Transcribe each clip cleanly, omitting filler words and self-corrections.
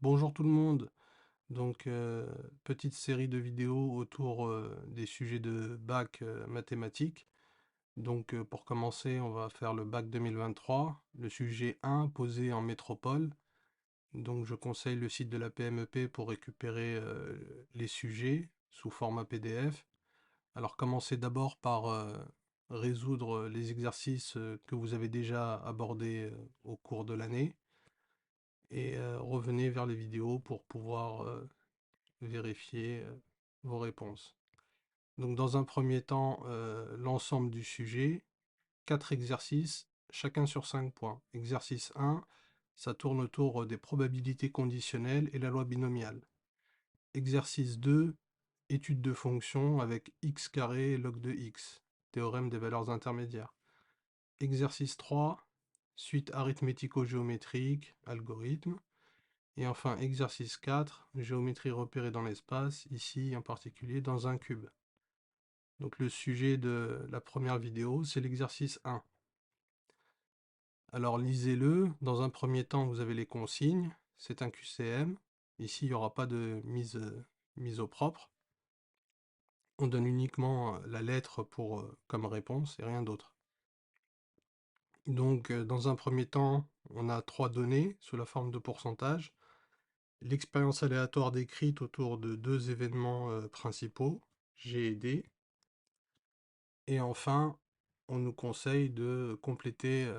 Bonjour tout le monde. Donc, petite série de vidéos autour des sujets de bac mathématiques. Donc, pour commencer, on va faire le bac 2023, le sujet 1 posé en métropole. Donc, je conseille le site de la PMEP pour récupérer les sujets sous format PDF. Alors, commencez d'abord par résoudre les exercices que vous avez déjà abordés au cours de l'année et revenez vers les vidéos pour pouvoir vérifier vos réponses. Donc dans un premier temps, l'ensemble du sujet, 4 exercices, chacun sur 5 points. Exercice 1, ça tourne autour des probabilités conditionnelles et la loi binomiale. Exercice 2, étude de fonctions avec x carré et log de x, théorème des valeurs intermédiaires. Exercice 3, suite arithmético-géométrique, algorithme. Et enfin, exercice 4, géométrie repérée dans l'espace, ici en particulier dans un cube. Donc le sujet de la première vidéo, c'est l'exercice 1. Alors lisez-le. Dans un premier temps, vous avez les consignes. C'est un QCM. Ici, il n'y aura pas de mise au propre. On donne uniquement la lettre comme réponse et rien d'autre. Donc, dans un premier temps, on a 3 données sous la forme de pourcentage. L'expérience aléatoire décrite autour de 2 événements principaux, G et D. Et enfin, on nous conseille de compléter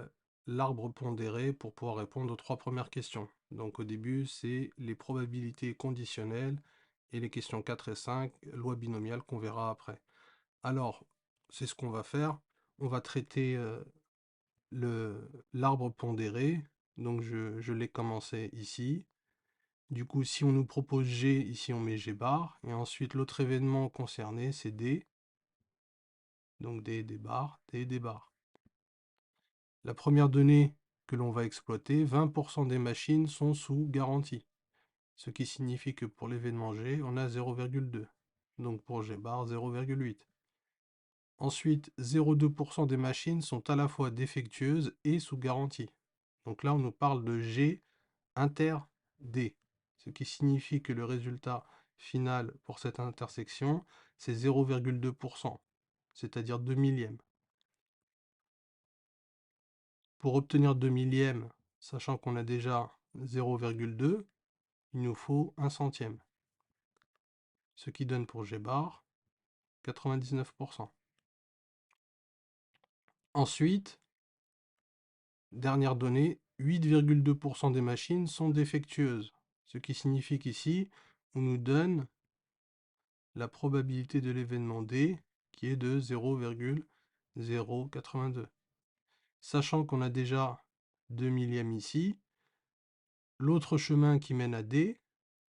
l'arbre pondéré pour pouvoir répondre aux 3 premières questions. Donc au début, c'est les probabilités conditionnelles et les questions 4 et 5, loi binomiale qu'on verra après. Alors, c'est ce qu'on va faire. On va traiter l'arbre pondéré. Donc je l'ai commencé ici. Du coup, si on nous propose G, ici on met G bar. Et ensuite, l'autre événement concerné, c'est D. Donc D, D bar, D, D bar. La première donnée que l'on va exploiter, 20% des machines sont sous garantie. Ce qui signifie que pour l'événement G, on a 0,2. Donc pour G bar, 0,8. Ensuite, 0,2% des machines sont à la fois défectueuses et sous garantie. Donc là, on nous parle de G inter D. Ce qui signifie que le résultat final pour cette intersection, c'est 0,2%, c'est-à-dire 2 millièmes. Pour obtenir 2 millièmes, sachant qu'on a déjà 0,2, il nous faut 1 centième. Ce qui donne pour G bar 99%. Ensuite, dernière donnée, 8,2% des machines sont défectueuses. Ce qui signifie qu'ici, on nous donne la probabilité de l'événement D qui est de 0,082. Sachant qu'on a déjà 2 millièmes ici, l'autre chemin qui mène à D,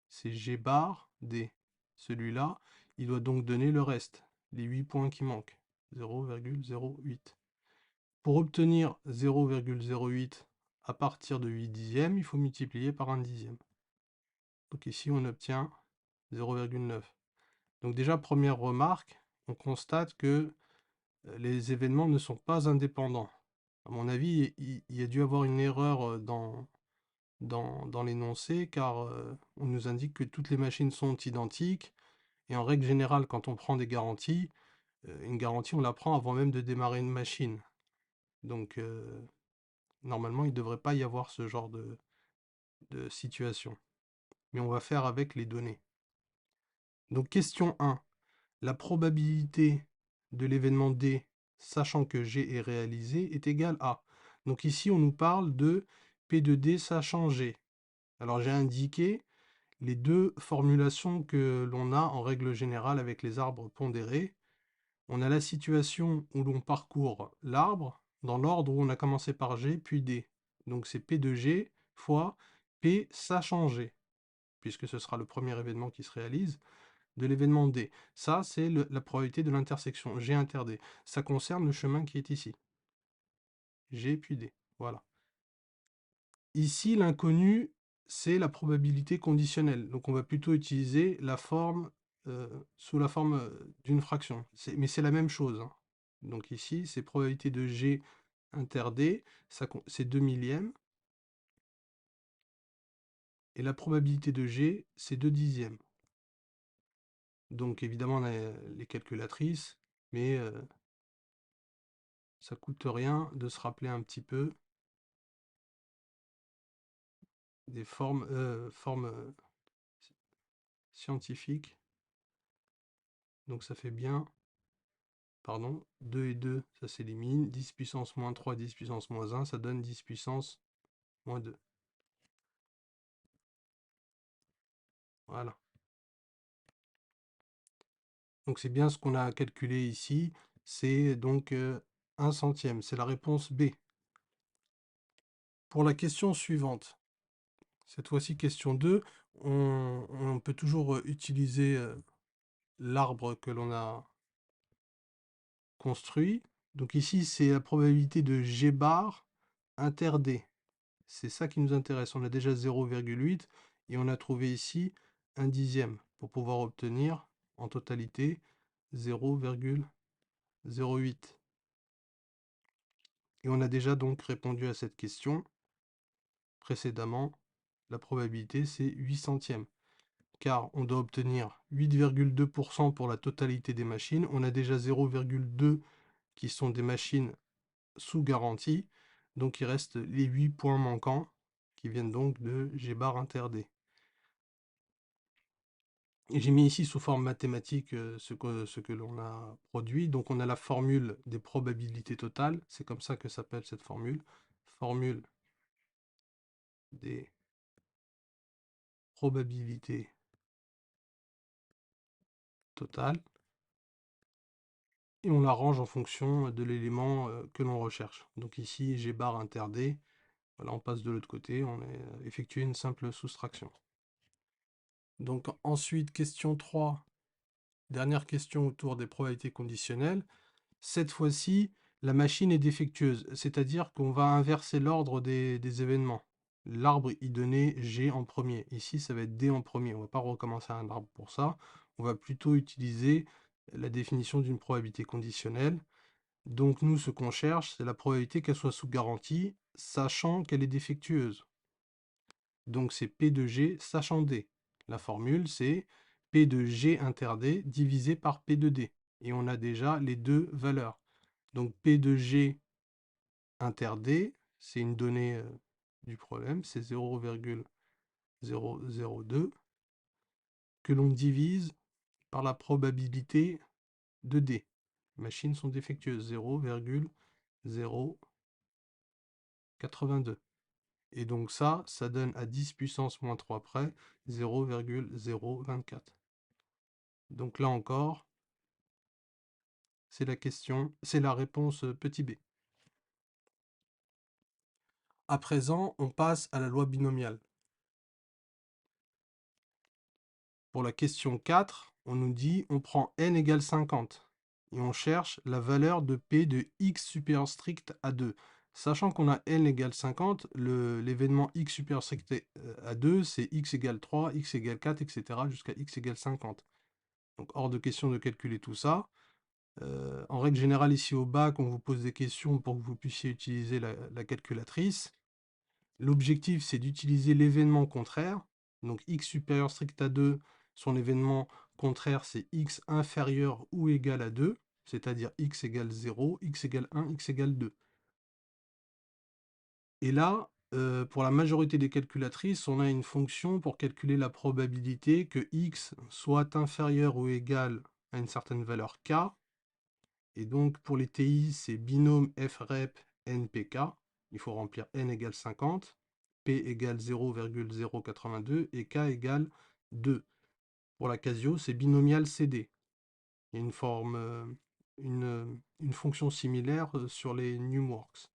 c'est G bar D. Celui-là, il doit donc donner le reste, les 8 points qui manquent, 0,08. Pour obtenir 0,08 à partir de 8 dixièmes, il faut multiplier par 1 dixième. Donc ici, on obtient 0,9. Donc déjà, première remarque, on constate que les événements ne sont pas indépendants. À mon avis, il y a dû avoir une erreur dans l'énoncé, car on nous indique que toutes les machines sont identiques, et en règle générale, quand on prend des garanties, une garantie, on la prend avant même de démarrer une machine. Donc, normalement, il ne devrait pas y avoir ce genre de situation. Mais on va faire avec les données. Donc, question 1. La probabilité de l'événement D, sachant que G est réalisé, est égale à. Donc ici, on nous parle de P de D sachant G. Alors, j'ai indiqué les deux formulations que l'on a en règle générale avec les arbres pondérés. On a la situation où l'on parcourt l'arbre dans l'ordre où on a commencé par G puis D. Donc c'est P de G fois P sachant G, puisque ce sera le premier événement qui se réalise, de l'événement D. Ça, c'est la probabilité de l'intersection G inter D. Ça concerne le chemin qui est ici. G puis D. Voilà. Ici, l'inconnu, c'est la probabilité conditionnelle. Donc on va plutôt utiliser la forme sous la forme d'une fraction. Mais c'est la même chose, hein. Donc ici, c'est probabilité de G inter D, c'est 2 millièmes. Et la probabilité de G, c'est 2 dixièmes. Donc évidemment, on a les calculatrices, mais ça coûte rien de se rappeler un petit peu des formes scientifiques. Donc ça fait bien, pardon, 2 et 2, ça s'élimine. 10 puissance moins 3, 10 puissance moins 1, ça donne 10 puissance moins 2. Voilà. Donc c'est bien ce qu'on a calculé ici. C'est donc 1 centième. C'est la réponse B. Pour la question suivante, cette fois-ci question 2, on peut toujours utiliser l'arbre que l'on a construit. Donc ici, c'est la probabilité de G bar inter D. C'est ça qui nous intéresse. On a déjà 0,8 et on a trouvé ici un dixième pour pouvoir obtenir en totalité 0,08. Et on a déjà donc répondu à cette question précédemment. La probabilité, c'est 8 centièmes. Car on doit obtenir 8,2% pour la totalité des machines. On a déjà 0,2 qui sont des machines sous garantie. Donc il reste les 8 points manquants qui viennent donc de G bar inter D. Et j'ai mis ici sous forme mathématique ce que l'on a produit. Donc on a la formule des probabilités totales. C'est comme ça que s'appelle cette formule. Formule des probabilités totales. Et on la range en fonction de l'élément que l'on recherche. Donc ici, G bar inter D. Voilà, on passe de l'autre côté, on a effectué une simple soustraction. Donc ensuite, question 3, dernière question autour des probabilités conditionnelles. Cette fois-ci, la machine est défectueuse, c'est-à-dire qu'on va inverser l'ordre des événements. L'arbre y donnait G en premier. Ici, ça va être D en premier. On ne va pas recommencer un arbre pour ça. On va plutôt utiliser la définition d'une probabilité conditionnelle. Donc nous, ce qu'on cherche, c'est la probabilité qu'elle soit sous garantie, sachant qu'elle est défectueuse. Donc c'est P de G sachant D. La formule, c'est P de G inter D divisé par P de D. Et on a déjà les deux valeurs. Donc P de G inter D, c'est une donnée du problème, c'est 0,002 que l'on divise par la probabilité de D. Les machines sont défectueuses, 0,082. Et donc ça donne à 10 puissance moins 3 près 0,024. Donc là encore, c'est la question, c'est la réponse petit b. À présent, on passe à la loi binomiale. Pour la question 4, on nous dit on prend n égale 50 et on cherche la valeur de p de x supérieur strict à 2. Sachant qu'on a n égale 50, l'événement x supérieur strict à 2, c'est x égale 3, x égale 4, etc. jusqu'à x égale 50. Donc hors de question de calculer tout ça. En règle générale, ici au bac, on vous pose des questions pour que vous puissiez utiliser la calculatrice. L'objectif, c'est d'utiliser l'événement contraire. Donc x supérieur strict à 2, son événement contraire, c'est x inférieur ou égal à 2, c'est-à-dire x égale 0, x égale 1, x égale 2. Et là, pour la majorité des calculatrices, on a une fonction pour calculer la probabilité que x soit inférieur ou égal à une certaine valeur k. Et donc pour les TI, c'est binôme frep npk. Il faut remplir n égale 50, p égale 0,082 et k égale 2. Pour la Casio, c'est binomial CD. Il y a une forme, une fonction similaire sur les Numworks.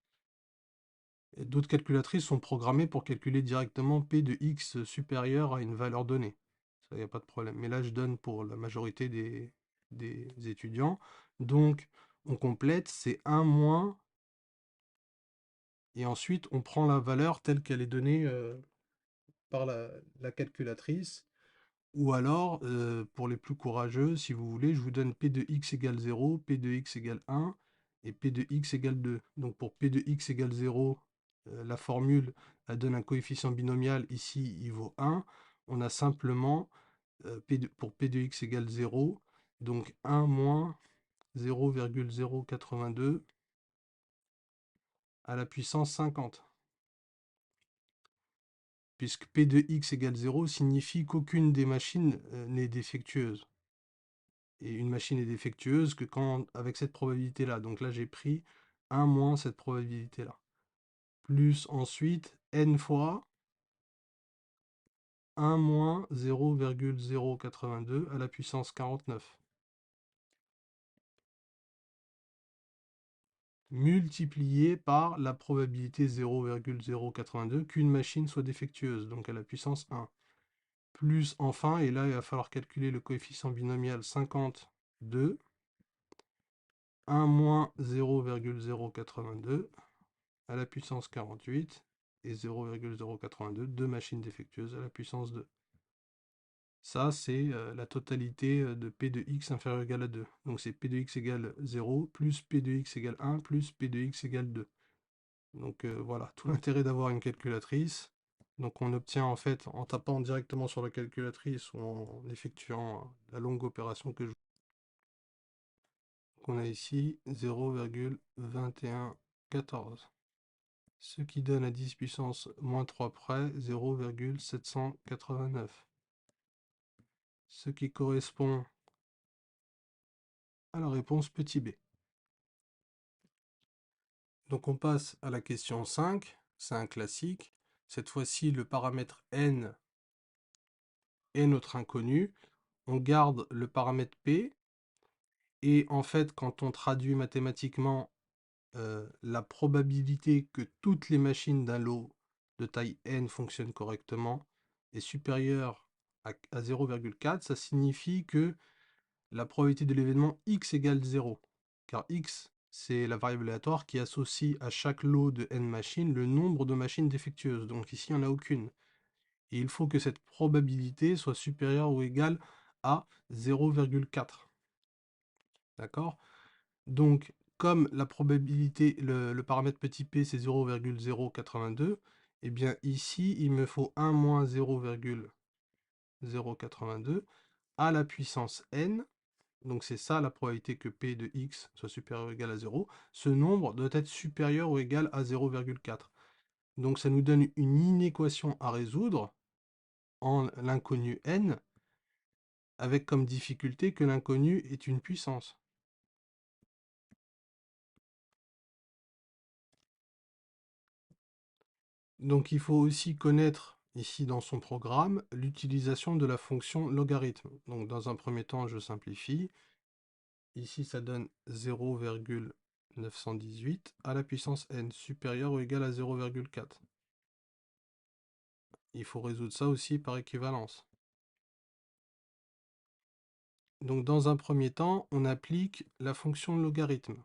D'autres calculatrices sont programmées pour calculer directement p de x supérieur à une valeur donnée. Ça, il n'y a pas de problème. Mais là, je donne pour la majorité des étudiants. Donc, on complète, c'est 1 moins, et ensuite, on prend la valeur telle qu'elle est donnée par la calculatrice. Ou alors, pour les plus courageux, si vous voulez, je vous donne p de x égale 0, p de x égale 1 et p de x égale 2. Donc pour p de x égale 0, la formule, elle donne un coefficient binomial, ici il vaut 1, on a simplement pour P de x égale 0, donc 1 moins 0,082 à la puissance 50. Puisque P de x égale 0 signifie qu'aucune des machines n'est défectueuse. Et une machine est défectueuse que quand avec cette probabilité-là. Donc là, j'ai pris 1 moins cette probabilité-là. Plus ensuite n fois 1 moins 0,082 à la puissance 49. Multiplié par la probabilité 0,082 qu'une machine soit défectueuse, donc à la puissance 1. Plus enfin, et là il va falloir calculer le coefficient binomial 52, 1 moins 0,082 à la puissance 48 et 0,082, deux machines défectueuses à la puissance 2. Ça, c'est la totalité de P de x inférieur ou égal à 2. Donc c'est P de x égale 0, plus P de x égale 1, plus P de x égale 2. Donc voilà, tout l'intérêt d'avoir une calculatrice. Donc on obtient en fait, en tapant directement sur la calculatrice ou en effectuant la longue opération que je... qu'on a ici 0,2114. Ce qui donne à 10 puissance moins 3 près 0,789. Ce qui correspond à la réponse petit b. Donc on passe à la question 5, c'est un classique. Cette fois-ci, le paramètre n est notre inconnu. On garde le paramètre p, et en fait, quand on traduit mathématiquement la probabilité que toutes les machines d'un lot de taille n fonctionnent correctement est supérieure à 0,4, ça signifie que la probabilité de l'événement x égale 0. Car x, c'est la variable aléatoire qui associe à chaque lot de n machines le nombre de machines défectueuses. Donc ici, il n'y en a aucune. Et il faut que cette probabilité soit supérieure ou égale à 0,4. D'accord? Donc, comme la probabilité, le paramètre petit p, c'est 0,082, et bien ici, il me faut 1 moins 0,082 à la puissance n. Donc c'est ça la probabilité que p de x soit supérieur ou égal à 0. Ce nombre doit être supérieur ou égal à 0,4. Donc ça nous donne une inéquation à résoudre en l'inconnu n, avec comme difficulté que l'inconnu est une puissance. Donc il faut aussi connaître, ici dans son programme, l'utilisation de la fonction logarithme. Donc dans un premier temps, je simplifie. Ici, ça donne 0,918 à la puissance n, supérieur ou égal à 0,4. Il faut résoudre ça aussi par équivalence. Donc dans un premier temps, on applique la fonction logarithme.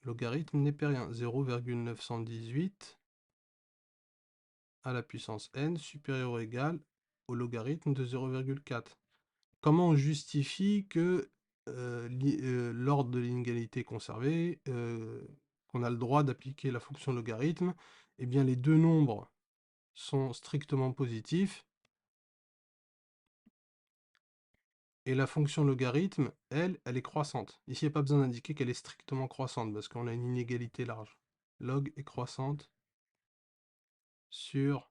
Logarithme n'est pas rien. 0,918 à la puissance n supérieur ou égal au logarithme de 0,4. Comment on justifie que l'ordre de l'inégalité est conservé, qu'on a le droit d'appliquer la fonction logarithme? Eh bien, les deux nombres sont strictement positifs, et la fonction logarithme, elle est croissante. Ici, il n'y a pas besoin d'indiquer qu'elle est strictement croissante, parce qu'on a une inégalité large. Log est croissante sur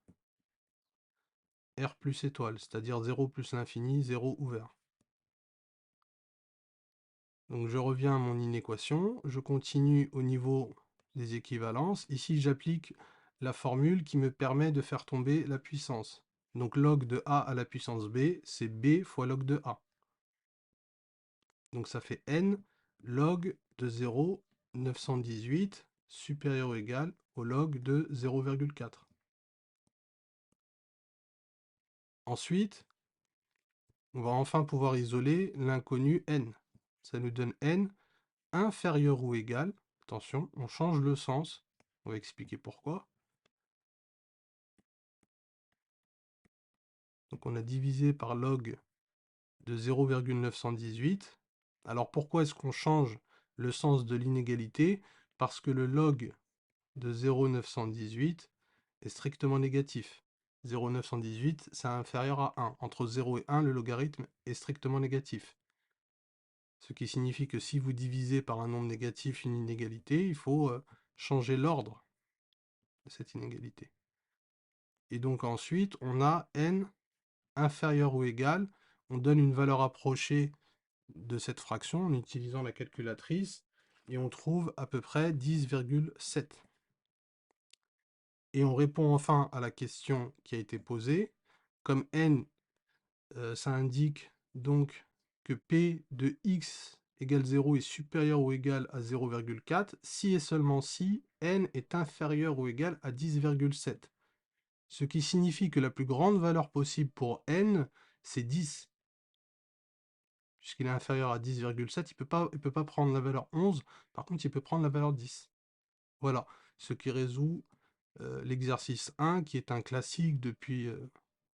R plus étoile, c'est-à-dire 0 plus l'infini, 0 ouvert. Donc je reviens à mon inéquation, je continue au niveau des équivalences. Ici, j'applique la formule qui me permet de faire tomber la puissance. Donc log de a à la puissance b, c'est b fois log de a. Donc ça fait n log de 0,918 supérieur ou égal au log de 0,4. Ensuite, on va enfin pouvoir isoler l'inconnu n. Ça nous donne n inférieur ou égal, attention, on change le sens, on va expliquer pourquoi. Donc on a divisé par log de 0,918. Alors pourquoi est-ce qu'on change le sens de l'inégalité? Parce que le log de 0,918 est strictement négatif. 0,918, c'est inférieur à 1. Entre 0 et 1, le logarithme est strictement négatif. Ce qui signifie que si vous divisez par un nombre négatif une inégalité, il faut changer l'ordre de cette inégalité. Et donc ensuite, on a n inférieur ou égal, on donne une valeur approchée de cette fraction en utilisant la calculatrice, et on trouve à peu près 10,7. Et on répond enfin à la question qui a été posée. Comme n, ça indique donc que p de x égale 0 est supérieur ou égal à 0,4, si et seulement si n est inférieur ou égal à 10,7. Ce qui signifie que la plus grande valeur possible pour n, c'est 10. Puisqu'il est inférieur à 10,7, il peut pas prendre la valeur 11, par contre il peut prendre la valeur 10. Voilà, ce qui résout l'exercice 1, qui est un classique depuis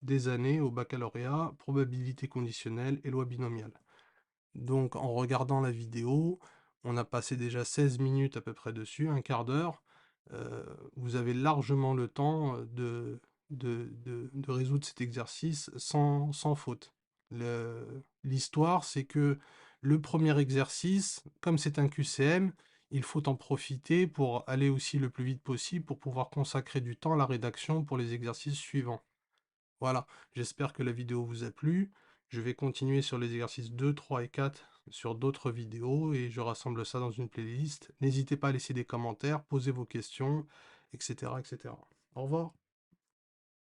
des années au baccalauréat, probabilité conditionnelle et loi binomiale. Donc en regardant la vidéo, on a passé déjà 16 minutes à peu près dessus, un quart d'heure. Vous avez largement le temps de résoudre cet exercice sans faute. L'histoire, c'est que le premier exercice, comme c'est un QCM, il faut en profiter pour aller aussi le plus vite possible pour pouvoir consacrer du temps à la rédaction pour les exercices suivants. Voilà, j'espère que la vidéo vous a plu. Je vais continuer sur les exercices 2, 3 et 4 sur d'autres vidéos et je rassemble ça dans une playlist. N'hésitez pas à laisser des commentaires, poser vos questions, etc., etc. Au revoir.